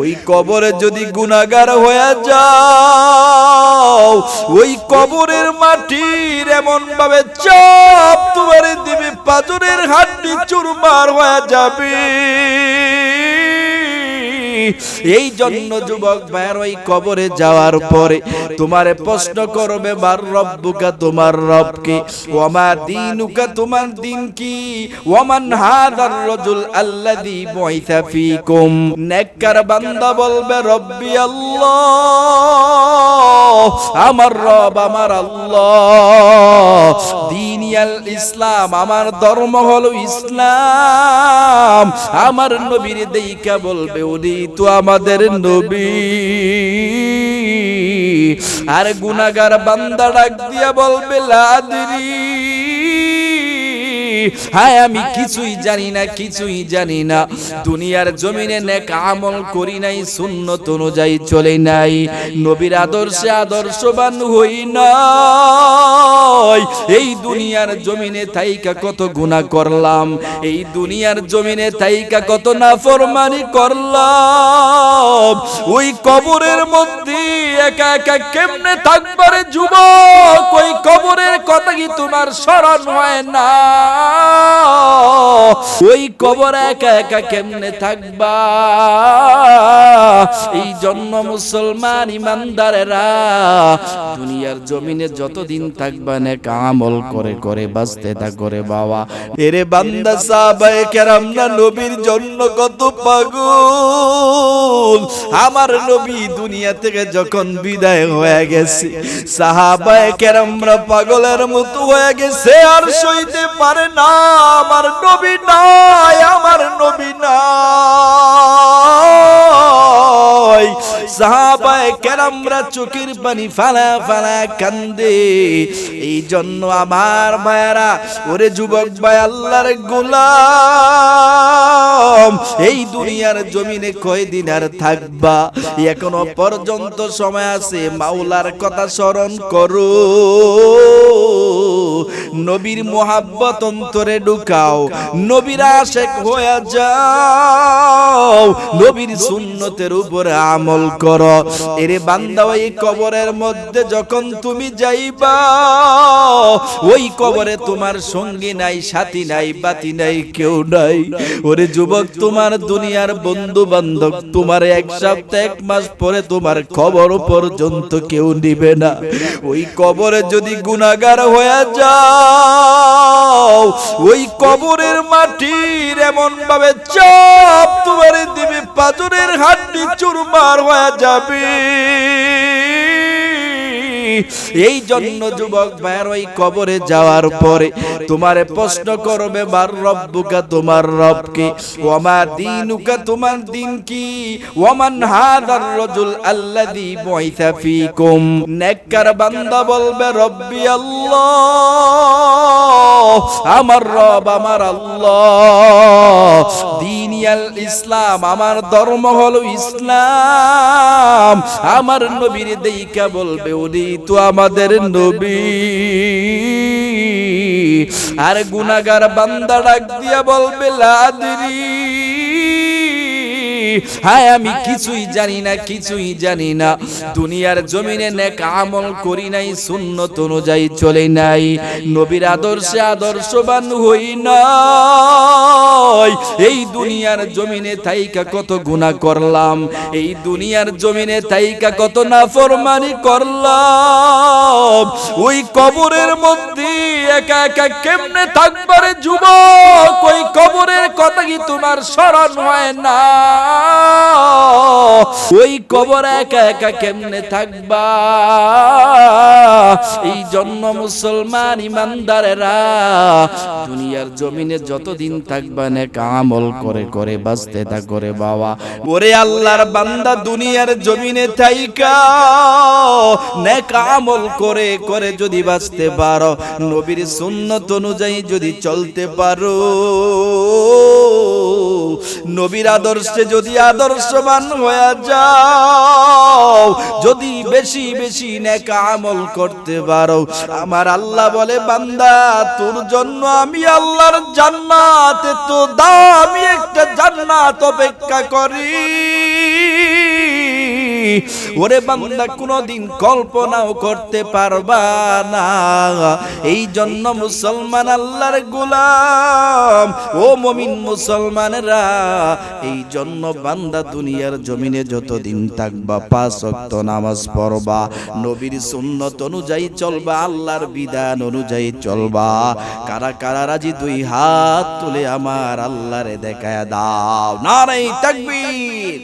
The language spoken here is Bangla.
ওই কবরে যদি গুনাহগার হয়ে যাও, ওই কবরের মাটির এমন ভাবে চাপ তোমার দিবে পাঁজরের হাড্ডি চুরমার হয়ে যাবে। এই জন্য যুবক ভাইয়ের ওই কবরে যাওয়ার পরে তোমারে প্রশ্ন করবে বার রব্বুকা, তোমার রব কি, ওয়ামা দীনুকা, তোমার দিন কি, ওয়ামান হাদার রাজুল আল্লাযী বুইসা ফীকুম। নেককার বান্দা বলবে রব্বি আল্লাহ, আমার রব আমার আল্লাহ, দীনিয়াল ইসলাম, আমার ধর্ম হলো ইসলাম। আমার নবীর দেইকা বলবে উনি তো আমাদের নবী। আর গুনাহগার বান্দা ডাক দিয়া বলবে লা আদরি, হায় আমি কিছুই জানি না, কিছুই জানি না। দুনিয়ার জমিনে নেক আমল করি নাই, সুন্নত অনুযায়ী চলে নাই, নবীর আদর্শে আদর্শবান হই নাই। এই দুনিয়ার জমিনে থাইকা কত গুনাহ করলাম, এই দুনিয়ার জমিনে থাইকা কত নাফরমানি করলাম। ওই কবরের মধ্যে একা একা কেমনে থাকবারে যুবক, ওই কবরের কথা কি তোমার স্মরণ হয় না? ওই কবরে একা একা কেমনে থাকবা? এই জন্য মুসলমান ইমানদারেরা দুনিয়ার জমিনে যতদিন থাকবা নেক আমল করে করে বাঁচতে থাকো রে বাবা। এরে বান্দা সাহাবায়ে কেরামরা নবীর জন্য কত পাগল। আমার নবী দুনিয়া থেকে যখন বিদায় হয়ে গেছে, সাহাবায়ে কেরামরা পাগলের মতো হয়ে গেছে, আর সইতে পারে না। আমার নবী নাই, আমার নবী নাই। সাহাবায়ে কেরামরা চোখের পানি ফালা ফালা কান্দে। এই জন্য আমার ভাইরা, ওরে যুবক ভাই, আল্লাহর গোলাম, এই দুনিয়ার জমিনে কয়দিন আর থাকবা? এখনো পর্যন্ত সময় আছে, মাওলার কথা স্মরণ করো, নবীর মোহাব্বত অন্তরে ঢুকাও, নবীর আশিক হয়ে যাও, নবীর সুন্নতের উপরে আমল করো। এরে বান্দা, ওই কবরের মধ্যে যখন তুমি যাইবা, ওই কবরে তোমার সঙ্গী নাই, সাথী নাই, বাতি নাই, কেউ নাই। ওরে যুবক, তোমার দুনিয়ার বন্ধু বান্ধব তোমার এক সপ্তাহ এক মাস পরে তোমার খবর পর্যন্ত কেউ নিবে না। ওই কবরে যদি গুনাহগার হয়ে যাও, ওই কবরের মাটির এমন ভাবে চাপ তোমার দিবে পাঁজরের হাড্ডি চুরমার হয়ে যাবে। এই জন্য যুবক ভাইয়ের ওই কবরে যাওয়ার পরে তোমারে প্রশ্ন করবে বার রব্বুকা, তোমার রব কি, ওয়ামা দীনুকা, তোমার দিন কি, ওয়ামান হাদার রাজুল আল্লাযী বুইসা ফীকুম। নেককার বান্দা বলবে রব্বি আল্লাহ, আমার রব আমার আল্লাহ, দীনিয়াল ইসলাম, আমার ধর্ম হলো ইসলাম। আমার নবীর দেইকা বলবে উনি তো আমাদের নবী। আর গুনাহগার বান্দা ডাক দিয়া বলবে লা আদরি, হায় আমি কিছুই জানি না, কিছুই জানি না। দুনিয়ার জমিনে নেক আমল করি নাই, সুন্নত অনুযায়ী চলে নাই, নবীর আদর্শে আদর্শবান হই নাই। এই দুনিয়ার জমিনে থাইকা কত গুনাহ করলাম, এই দুনিয়ার জমিনে থাইকা কত নাফরমানি করলাম। ওই কবরের মধ্যে একা একা কেমনে থাকবারে যুবক, ওই কবরের কথা কি তোমার স্মরণ হয় না? ওই কবরে একা একা কেমনে থাকবা? এই জন্য মুসলমান ইমানদারেরা দুনিয়ার জমিনে যতদিন থাকবা নেক আমল করে করে বাঁচতে থাকো রে বাবা। ওরে আল্লাহর বান্দা, দুনিয়ার জমিনে থাইকা নেক আমল করে করে যদি বাঁচতে পারো, নবীর সুন্নত অনুযায়ী যদি চলতে পারো, নবীর আদর্শে যদি আদর্শবান হয়ে যাও, যদি বেশি বেশি নেক আমল করতে পারো, আমার আল্লাহ বলে বান্দা, তোর জন্য আমি আল্লাহর জান্নাতে তো দামি একটা জান্নাত অপেক্ষা করি। ওরে বান্দা কোনদিন কল্পনাও করতে পারবা না। এই জন্য মুসলমান আল্লাহর গোলাম, ও মুমিন মুসলমানেরা, এই জন্য বান্দা দুনিয়ার জমিনে যতদিন থাকবা 5 ওয়াক্ত নামাজ পড়বা, নবীর সুন্নত অনুযায়ী চলবা, আল্লাহর বিধান অনুযায়ী চলবা। কারা কারা রাজি 2 হাত তুলে আমার আল্লাহরে দেখায় দাও। নারে তাকবীর।